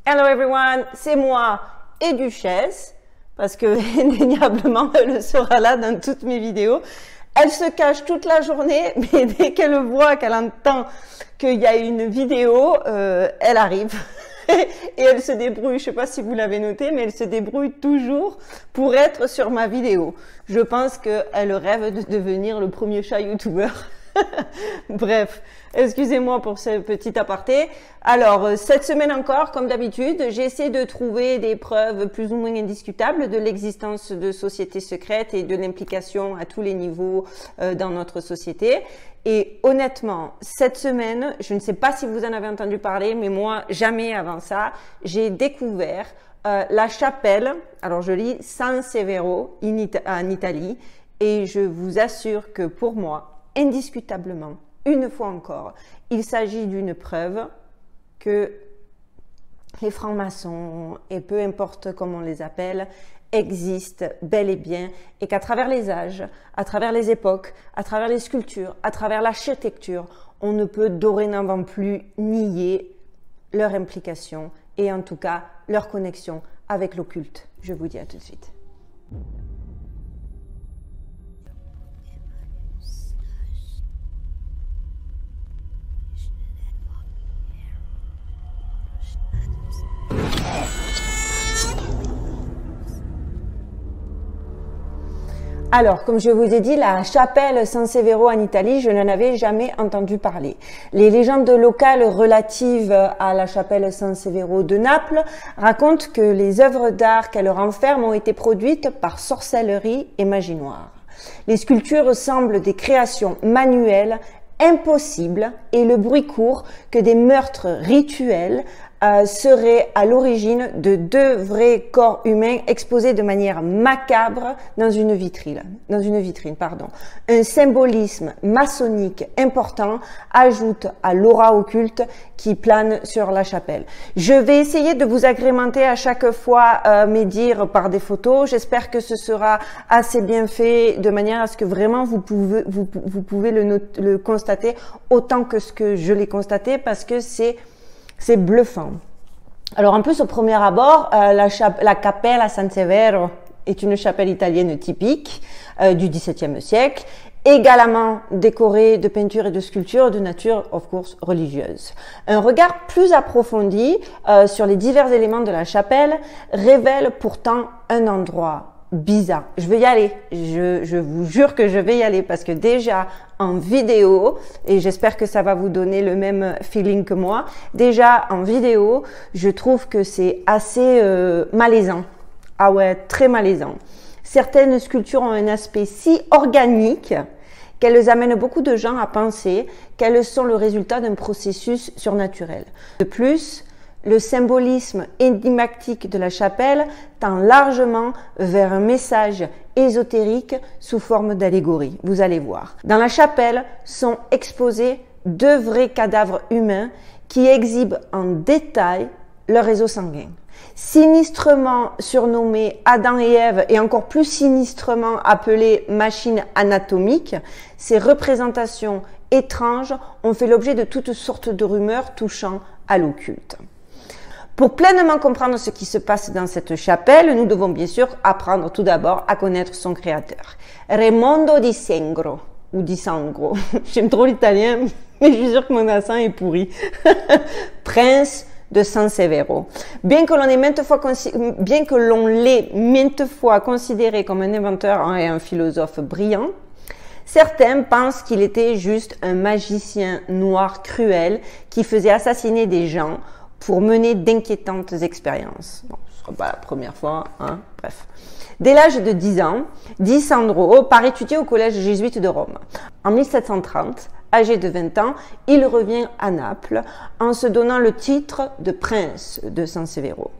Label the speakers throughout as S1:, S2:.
S1: Hello everyone, c'est moi et Duchesse, parce que indéniablement elle sera là dans toutes mes vidéos. Elle se cache toute la journée, mais dès qu'elle voit, qu'elle entend qu'il y a une vidéo, elle arrive. Et elle se débrouille, je sais pas si vous l'avez noté, mais elle se débrouille toujours pour être sur ma vidéo. Je pense qu'elle rêve de devenir le premier chat youtubeur. Bref, excusez-moi pour ce petit aparté. Alors, cette semaine encore, comme d'habitude, j'ai essayé de trouver des preuves plus ou moins indiscutables de l'existence de sociétés secrètes et de l'implication à tous les niveaux dans notre société. Et honnêtement, cette semaine, je ne sais pas si vous en avez entendu parler, mais moi, jamais avant ça, j'ai découvert la chapelle, alors je lis San Severo en Italie, et je vous assure que pour moi, indiscutablement, une fois encore, il s'agit d'une preuve que les francs-maçons, et peu importe comment on les appelle, existent bel et bien, et qu'à travers les âges, à travers les époques, à travers les sculptures, à travers l'architecture, on ne peut dorénavant plus nier leur implication et en tout cas leur connexion avec l'occulte. Je vous dis à tout de suite. Alors, comme je vous ai dit, la chapelle San Severo en Italie, je n'en avais jamais entendu parler. Les légendes locales relatives à la chapelle San Severo de Naples racontent que les œuvres d'art qu'elle renferme ont été produites par sorcellerie et magie noire. Les sculptures semblent des créations manuelles impossibles et le bruit court que des meurtres rituels seraient à l'origine de deux vrais corps humains exposés de manière macabre dans une vitrine. Un symbolisme maçonnique important ajoute à l'aura occulte qui plane sur la chapelle. Je vais essayer de vous agrémenter à chaque fois mes dires par des photos. J'espère que ce sera assez bien fait de manière à ce que vraiment vous pouvez le constater autant que ce que je l'ai constaté parce que c'est bluffant. Alors en plus au premier abord, la Cappella San Severo est une chapelle italienne typique du XVIIe siècle, également décorée de peintures et de sculptures de nature, of course, religieuse. Un regard plus approfondi sur les divers éléments de la chapelle révèle pourtant un endroit bizarre. Je vais y aller, je vous jure que je vais y aller parce que déjà en vidéo, et j'espère que ça va vous donner le même feeling que moi, déjà en vidéo, je trouve que c'est assez malaisant. Ah ouais, très malaisant. Certaines sculptures ont un aspect si organique qu'elles amènent beaucoup de gens à penser qu'elles sont le résultat d'un processus surnaturel. De plus, le symbolisme énigmatique de la chapelle tend largement vers un message ésotérique sous forme d'allégorie. Vous allez voir. Dans la chapelle sont exposés deux vrais cadavres humains qui exhibent en détail leur réseau sanguin. Sinistrement surnommés Adam et Ève et encore plus sinistrement appelés machines anatomiques, ces représentations étranges ont fait l'objet de toutes sortes de rumeurs touchant à l'occulte. Pour pleinement comprendre ce qui se passe dans cette chapelle, nous devons bien sûr apprendre tout d'abord à connaître son créateur. Raimondo di Sangro, ou di Sangro, j'aime trop l'italien, mais je suis sûre que mon accent est pourri. Prince de San Severo. Bien que l'on l'ait maintes fois considéré comme un inventeur et un philosophe brillant, certains pensent qu'il était juste un magicien noir cruel qui faisait assassiner des gens pour mener d'inquiétantes expériences. Bon, ce ne sera pas la première fois, hein, bref. Dès l'âge de 10 ans, Di Sandro part étudier au collège jésuite de Rome. En 1730, âgé de 20 ans, il revient à Naples en se donnant le titre de prince de San Severo.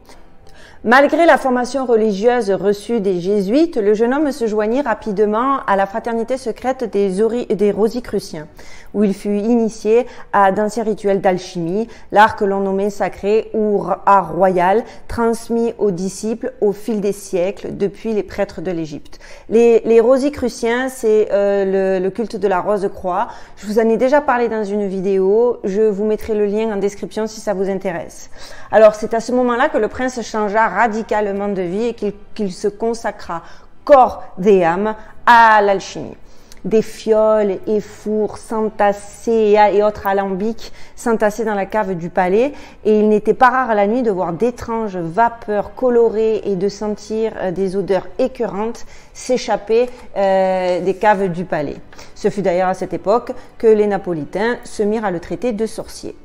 S1: Malgré la formation religieuse reçue des jésuites, le jeune homme se joignit rapidement à la fraternité secrète des Rosicruciens, où il fut initié à d'anciens rituels d'alchimie, l'art que l'on nommait sacré ou art royal, transmis aux disciples au fil des siècles depuis les prêtres de l'Égypte. Les Rosicruciens, c'est le culte de la rose croix. Je vous en ai déjà parlé dans une vidéo, je vous mettrai le lien en description si ça vous intéresse. Alors c'est à ce moment-là que le prince changea radicalement de vie et qu'il se consacra corps et âme à l'alchimie. Des fioles et fours s'entassaient et autres alambics s'entassaient dans la cave du palais, et il n'était pas rare la nuit de voir d'étranges vapeurs colorées et de sentir des odeurs écœurantes s'échapper des caves du palais. Ce fut d'ailleurs à cette époque que les Napolitains se mirent à le traiter de sorcier.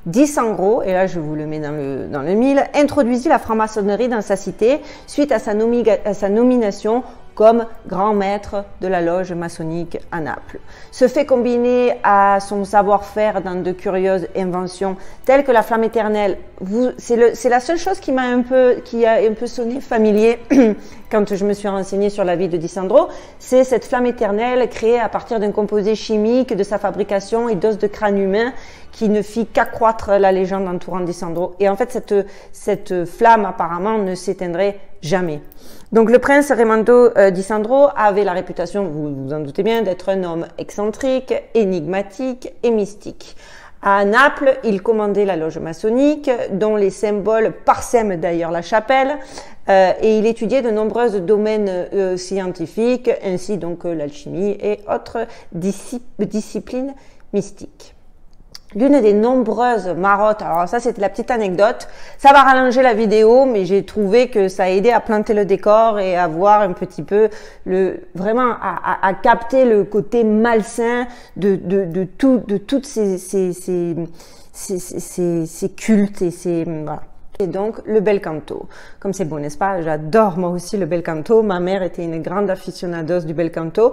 S1: Dissangro, et là je vous le mets dans le mille, introduisit la franc-maçonnerie dans sa cité suite à sa nomination comme grand maître de la loge maçonnique à Naples. Ce fait combiné à son savoir-faire dans de curieuses inventions telles que la flamme éternelle, c'est la seule chose qui a un peu sonné familier quand je me suis renseignée sur la vie de Dissandro, c'est cette flamme éternelle créée à partir d'un composé chimique, de sa fabrication et d'os de crâne humain qui ne fit qu'accroître la légende entourant Dissandro. Et en fait, cette flamme apparemment ne s'éteindrait jamais. Donc le prince Raimondo Dissandro avait la réputation, vous vous en doutez bien, d'être un homme excentrique, énigmatique et mystique. À Naples, il commandait la loge maçonnique, dont les symboles parsèment d'ailleurs la chapelle, et il étudiait de nombreux domaines scientifiques, ainsi donc l'alchimie et autres disciplines mystiques. L'une des nombreuses marottes, alors ça c'était la petite anecdote, ça va rallonger la vidéo, mais j'ai trouvé que ça a aidé à planter le décor et à voir un petit peu vraiment à capter le côté malsain de toutes ces cultes et voilà. Et donc, le bel canto. Comme c'est beau, n'est-ce pas? J'adore moi aussi le bel canto. Ma mère était une grande aficionados du bel canto.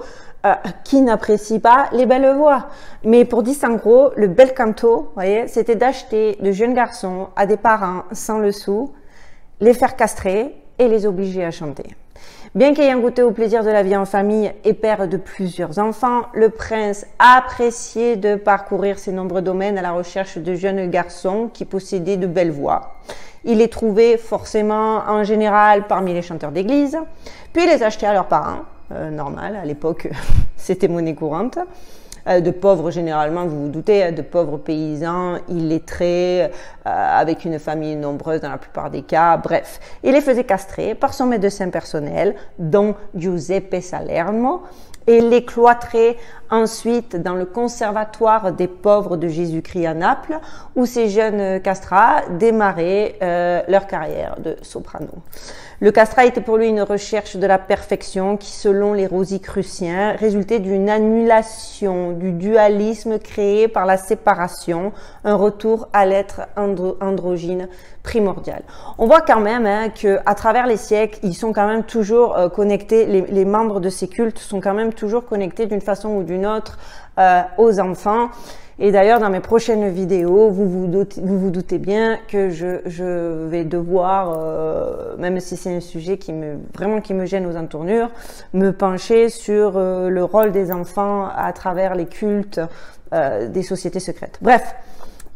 S1: Qui n'apprécie pas les belles voix? Mais pour Dissangro, le bel canto, voyez, c'était d'acheter de jeunes garçons à des parents sans le sou, les faire castrer et les obliger à chanter. Bien qu'ayant goûté au plaisir de la vie en famille et père de plusieurs enfants, le prince appréciait de parcourir ces nombreux domaines à la recherche de jeunes garçons qui possédaient de belles voix. Il les trouvait forcément en général parmi les chanteurs d'église, puis les achetait à leurs parents, normal, à l'époque c'était monnaie courante, de pauvres généralement, vous vous doutez, de pauvres paysans illettrés, avec une famille nombreuse dans la plupart des cas, bref. Il les faisait castrer par son médecin personnel, Don Giuseppe Salerno, et les cloîtrait ensuite dans le conservatoire des pauvres de Jésus-Christ à Naples, où ces jeunes castrats démarraient leur carrière de soprano. Le castrat était pour lui une recherche de la perfection qui, selon les Rosicruciens, résultait d'une annulation du dualisme créé par la séparation, un retour à l'être androgyne primordial. On voit quand même qu'à travers les siècles, ils sont quand même toujours connectés, les membres de ces cultes sont quand même toujours connectés d'une façon ou d'une autre aux enfants. Et d'ailleurs, dans mes prochaines vidéos, vous vous doutez bien que je vais devoir, même si c'est un sujet qui me gêne aux entournures, me pencher sur le rôle des enfants à travers les cultes des sociétés secrètes. Bref.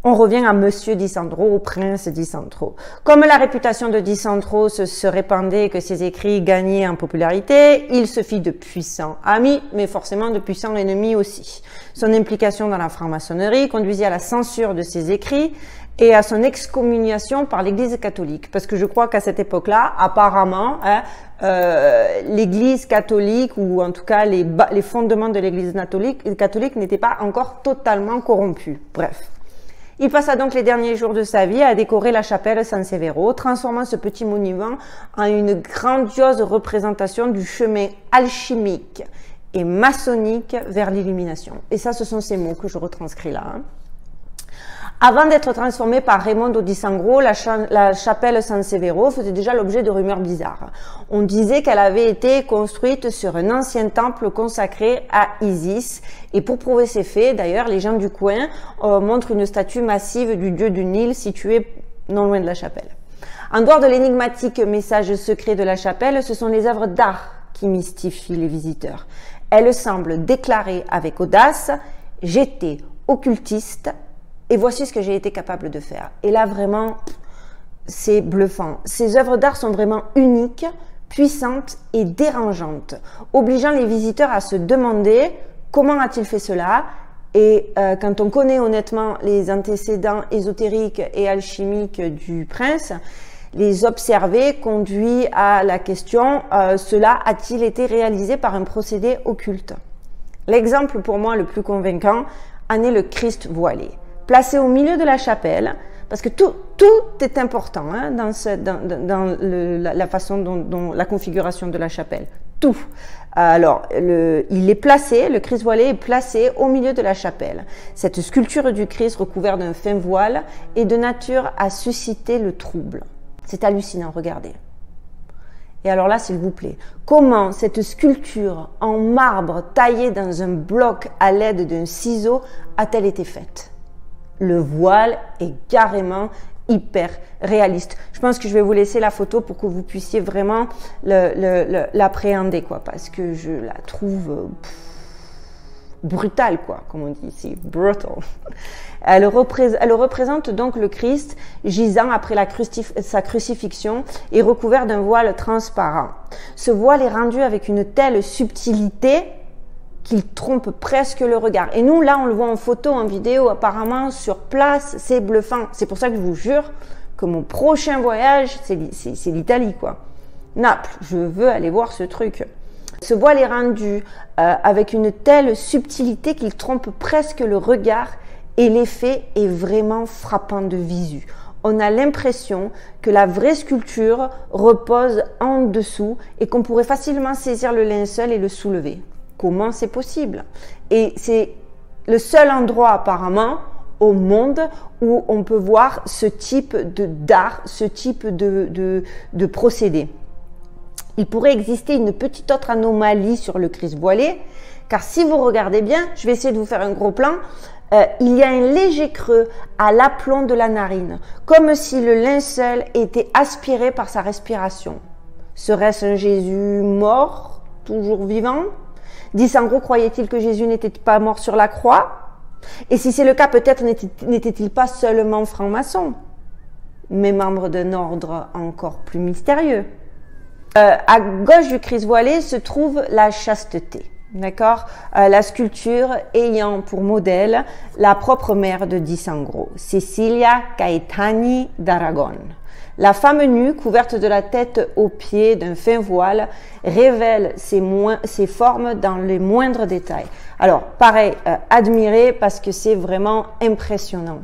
S1: On revient à Monsieur Dissandro, au prince Dissandro. Comme la réputation de Dissandro se répandait et que ses écrits gagnaient en popularité, il se fit de puissants amis, mais forcément de puissants ennemis aussi. Son implication dans la franc-maçonnerie conduisit à la censure de ses écrits et à son excommunication par l'Église catholique. Parce que je crois qu'à cette époque-là, apparemment, l'Église catholique, ou en tout cas les fondements de l'Église catholique n'étaient pas encore totalement corrompus. Bref. Il passa donc les derniers jours de sa vie à décorer la chapelle San Severo, transformant ce petit monument en une grandiose représentation du chemin alchimique et maçonnique vers l'illumination. Et ça, ce sont ces mots que je retranscris là. Avant d'être transformée par Raimondo Dissangro, la chapelle San Severo faisait déjà l'objet de rumeurs bizarres. On disait qu'elle avait été construite sur un ancien temple consacré à Isis. Et pour prouver ces faits, d'ailleurs, les gens du coin montrent une statue massive du dieu du Nil située non loin de la chapelle. En dehors de l'énigmatique message secret de la chapelle, ce sont les œuvres d'art qui mystifient les visiteurs. Elles semblent déclarer avec audace « J'étais occultiste et voici ce que j'ai été capable de faire ». Et là, vraiment, c'est bluffant. Ces œuvres d'art sont vraiment uniques, puissantes et dérangeantes, obligeant les visiteurs à se demander comment a-t-il fait cela. Et quand on connaît honnêtement les antécédents ésotériques et alchimiques du prince, les observer conduit à la question cela a-t-il été réalisé par un procédé occulte? L'exemple pour moi le plus convaincant en est le Christ voilé, placé au milieu de la chapelle, parce que tout est important hein, dans la façon dont la configuration de la chapelle. Tout. Alors, il est placé, le Christ voilé est placé au milieu de la chapelle. Cette sculpture du Christ recouvert d'un fin voile est de nature à susciter le trouble. C'est hallucinant, regardez. Et alors là, s'il vous plaît, comment cette sculpture en marbre taillée dans un bloc à l'aide d'un ciseau a-t-elle été faite? Le voile est carrément hyper réaliste. Je pense que je vais vous laisser la photo pour que vous puissiez vraiment l'appréhender, quoi, parce que je la trouve brutale, quoi, comme on dit ici, brutal. Elle représente donc le Christ gisant après sa crucifixion et recouvert d'un voile transparent. Ce voile est rendu avec une telle subtilité qu'il trompe presque le regard. Et nous, là, on le voit en photo, en vidéo, apparemment, sur place, c'est bluffant. C'est pour ça que je vous jure que mon prochain voyage, c'est l'Italie, quoi. Naples, je veux aller voir ce truc. Ce voile est rendu avec une telle subtilité qu'il trompe presque le regard et l'effet est vraiment frappant de visu. On a l'impression que la vraie sculpture repose en dessous et qu'on pourrait facilement saisir le linceul et le soulever. Comment c'est possible? Et c'est le seul endroit apparemment au monde où on peut voir ce type d'art, ce type de procédé. Il pourrait exister une petite autre anomalie sur le Christ voilé, car si vous regardez bien, je vais essayer de vous faire un gros plan, il y a un léger creux à l'aplomb de la narine, comme si le linceul était aspiré par sa respiration. Serait-ce un Jésus mort, toujours vivant? Dysengros croyait-il que Jésus n'était pas mort sur la croix? Et si c'est le cas, peut-être n'était-il pas seulement franc-maçon, mais membre d'un ordre encore plus mystérieux. À gauche du Christ voilé se trouve la chasteté, d'accord, la sculpture ayant pour modèle la propre mère de Dysengros, Cecilia Caetani d'Aragon. La femme nue, couverte de la tête aux pieds d'un fin voile, révèle ses formes dans les moindres détails. Alors, pareil, admirez parce que c'est vraiment impressionnant.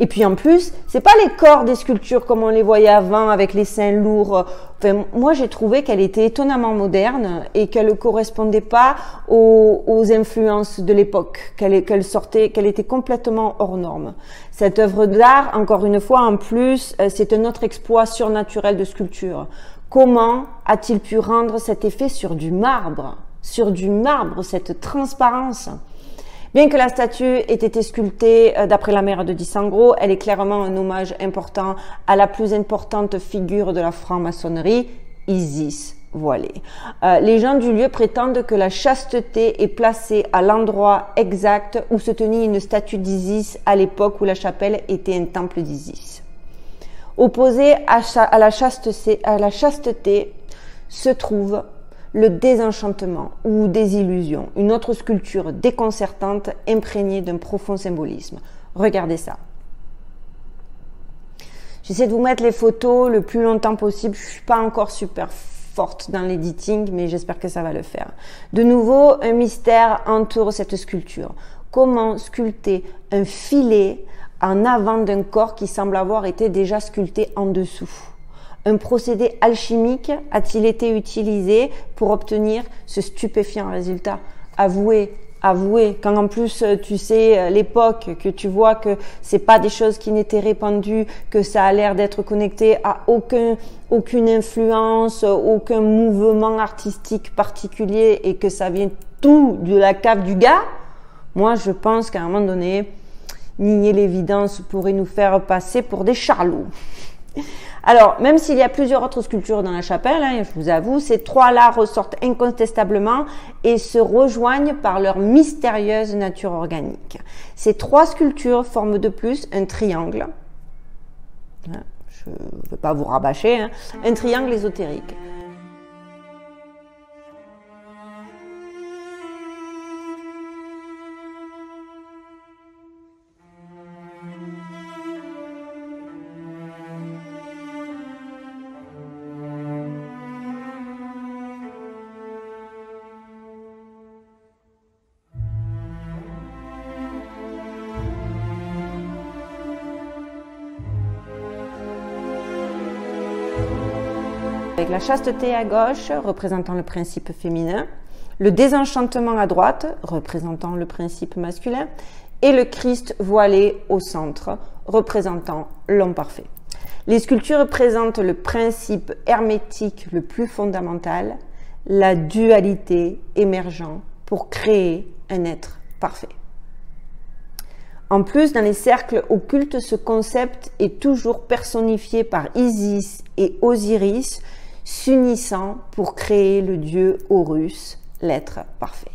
S1: Et puis en plus, c'est pas les corps des sculptures comme on les voyait avant avec les seins lourds. Enfin, moi, j'ai trouvé qu'elle était étonnamment moderne et qu'elle ne correspondait pas aux influences de l'époque, qu'elle était complètement hors norme. Cette œuvre d'art, encore une fois, en plus, c'est un autre exploit surnaturel de sculpture. Comment a-t-il pu rendre cet effet sur du marbre, cette transparence? Bien que la statue ait été sculptée d'après la mère de Dysengros, elle est clairement un hommage important à la plus importante figure de la franc-maçonnerie, Isis voilée. Les gens du lieu prétendent que la chasteté est placée à l'endroit exact où se tenait une statue d'Isis à l'époque où la chapelle était un temple d'Isis. Opposé à la chasteté se trouve le désenchantement ou désillusion, une autre sculpture déconcertante imprégnée d'un profond symbolisme. Regardez ça. J'essaie de vous mettre les photos le plus longtemps possible. Je ne suis pas encore super forte dans l'editing, mais j'espère que ça va le faire. De nouveau, un mystère entoure cette sculpture. Comment sculpter un filet en avant d'un corps qui semble avoir été déjà sculpté en dessous? Un procédé alchimique a-t-il été utilisé pour obtenir ce stupéfiant résultat? Avouez, quand en plus tu sais l'époque, que tu vois que c'est pas des choses qui n'étaient répandues, que ça a l'air d'être connecté à aucune influence, aucun mouvement artistique particulier et que ça vient tout de la cave du gars, moi je pense qu'à un moment donné, nier l'évidence pourrait nous faire passer pour des charlots. Alors, même s'il y a plusieurs autres sculptures dans la chapelle, hein, je vous avoue, ces trois-là ressortent incontestablement et se rejoignent par leur mystérieuse nature organique. Ces trois sculptures forment de plus un triangle. Je ne veux pas vous rabâcher, hein, un triangle ésotérique. Avec la chasteté à gauche, représentant le principe féminin, le désenchantement à droite, représentant le principe masculin, et le Christ voilé au centre, représentant l'homme parfait. Les sculptures présentent le principe hermétique le plus fondamental, la dualité émergeant pour créer un être parfait. En plus, dans les cercles occultes, ce concept est toujours personnifié par Isis et Osiris, s'unissant pour créer le dieu Horus, l'être parfait.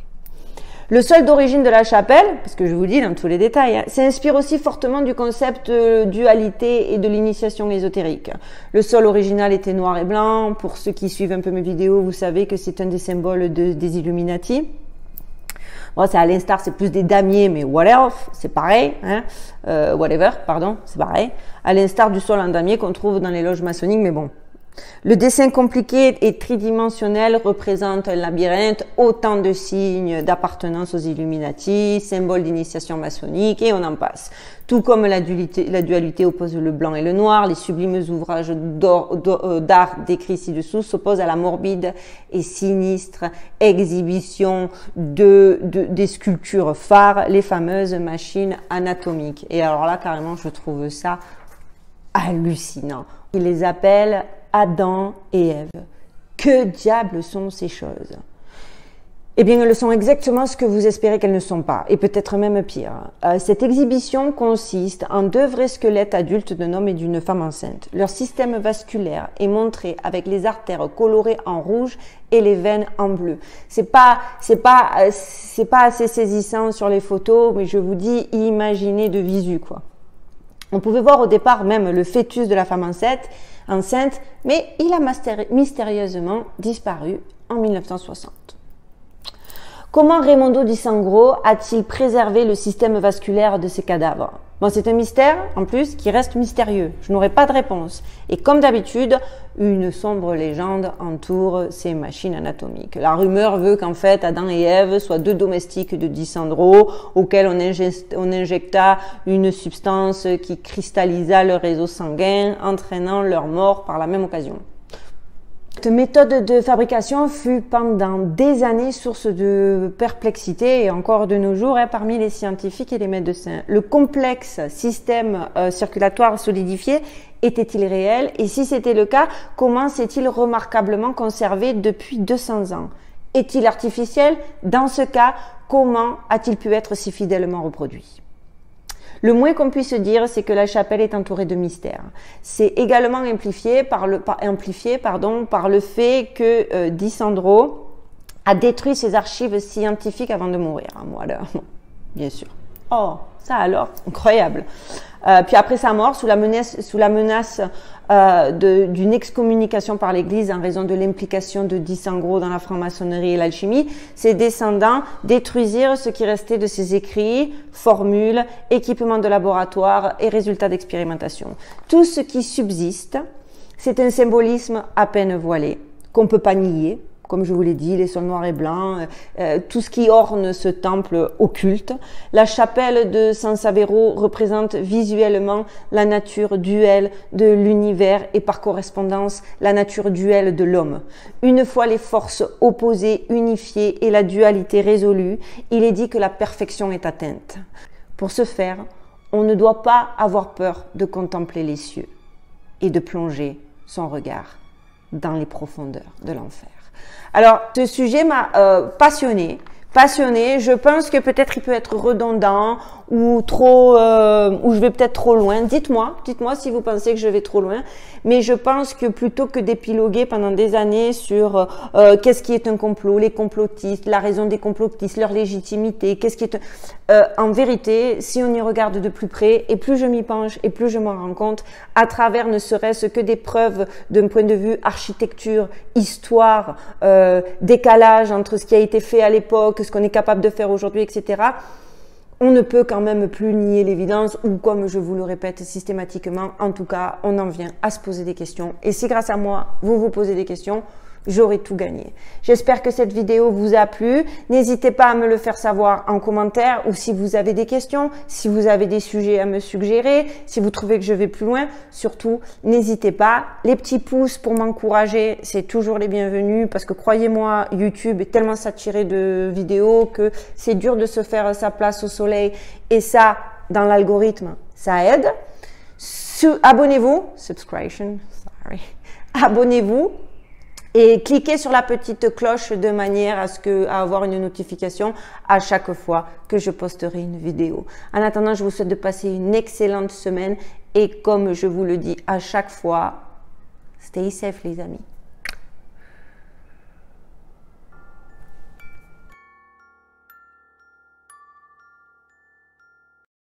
S1: Le sol d'origine de la chapelle, parce que je vous dis dans tous les détails, hein, s'inspire aussi fortement du concept de dualité et de l'initiation ésotérique. Le sol original était noir et blanc. Pour ceux qui suivent un peu mes vidéos, vous savez que c'est un des symboles des Illuminati. Bon, c'est à l'instar, c'est plus des damiers, mais whatever, c'est pareil, hein, c'est pareil. À l'instar du sol en damier qu'on trouve dans les loges maçonniques, mais bon. Le dessin compliqué et tridimensionnel représente un labyrinthe, autant de signes d'appartenance aux Illuminati, symboles d'initiation maçonnique et on en passe. Tout comme la dualité oppose le blanc et le noir, les sublimes ouvrages d'art décrits ci-dessous s'opposent à la morbide et sinistre exhibition des sculptures phares, les fameuses machines anatomiques. Et alors là, carrément, je trouve ça hallucinant. Ils les appellent Adam et Ève. Que diable sont ces choses? Eh bien, elles sont exactement ce que vous espérez qu'elles ne sont pas, et peut-être même pire. Cette exhibition consiste en deux vrais squelettes adultes d'un homme et d'une femme enceinte. Leur système vasculaire est montré avec les artères colorées en rouge et les veines en bleu. C'est pas assez saisissant sur les photos, mais je vous dis, imaginez de visu, quoi. On pouvait voir au départ même le fœtus de la femme enceinte, mais il a mystérieusement disparu en 1960. Comment Raimondo di Sangro a-t-il préservé le système vasculaire de ces cadavres? Bon, c'est un mystère, en plus, qui reste mystérieux. Je n'aurai pas de réponse. Et comme d'habitude, une sombre légende entoure ces machines anatomiques. La rumeur veut qu'en fait, Adam et Ève soient deux domestiques de Di Sangro, auxquels on injecta une substance qui cristallisa leur réseau sanguin, entraînant leur mort par la même occasion. Cette méthode de fabrication fut pendant des années source de perplexité et encore de nos jours parmi les scientifiques et les médecins. Le complexe système circulatoire solidifié était-il réel? Et si c'était le cas, comment s'est-il remarquablement conservé depuis 200 ans? Est-il artificiel? Dans ce cas, comment a-t-il pu être si fidèlement reproduit? Le moins qu'on puisse dire, c'est que la chapelle est entourée de mystères. C'est également amplifié par le fait que Di Sangro a détruit ses archives scientifiques avant de mourir. Voilà, bien sûr. Oh, ça alors, incroyable. Puis après sa mort, sous la menace d'une excommunication par l'Église en raison de l'implication de Di Sangro dans la franc-maçonnerie et l'alchimie, ses descendants détruisirent ce qui restait de ses écrits, formules, équipements de laboratoire et résultats d'expérimentation. Tout ce qui subsiste, c'est un symbolisme à peine voilé, qu'on ne peut pas nier. Comme je vous l'ai dit, les sols noirs et blancs, tout ce qui orne ce temple occulte. La chapelle de San Savero représente visuellement la nature duelle de l'univers et par correspondance la nature duelle de l'homme. Une fois les forces opposées unifiées et la dualité résolue, il est dit que la perfection est atteinte. Pour ce faire, on ne doit pas avoir peur de contempler les cieux et de plonger son regard dans les profondeurs de l'enfer. Alors, ce sujet m'a passionné. Je pense que peut-être il peut être redondant ou trop, ou je vais peut-être trop loin. Dites-moi si vous pensez que je vais trop loin. Mais je pense que plutôt que d'épiloguer pendant des années sur qu'est-ce qui est un complot, les complotistes, la raison des complotistes, leur légitimité, qu'est-ce qui est en vérité, si on y regarde de plus près, et plus je m'y penche et plus je m'en rends compte, à travers ne serait-ce que des preuves d'un point de vue architecture, histoire, décalage entre ce qui a été fait à l'époque, ce qu'on est capable de faire aujourd'hui, etc. On ne peut quand même plus nier l'évidence, ou comme je vous le répète systématiquement, en tout cas, on en vient à se poser des questions. Et si grâce à moi, vous vous posez des questions, j'aurai tout gagné. J'espère que cette vidéo vous a plu. N'hésitez pas à me le faire savoir en commentaire, ou si vous avez des questions, si vous avez des sujets à me suggérer, si vous trouvez que je vais plus loin, surtout, n'hésitez pas. Les petits pouces pour m'encourager, c'est toujours les bienvenus, parce que croyez-moi, YouTube est tellement saturé de vidéos que c'est dur de se faire sa place au soleil, et ça, dans l'algorithme, ça aide. Abonnez-vous, subscription, sorry, abonnez-vous. Et cliquez sur la petite cloche de manière à avoir une notification à chaque fois que je posterai une vidéo. En attendant, je vous souhaite de passer une excellente semaine et comme je vous le dis à chaque fois, stay safe les amis.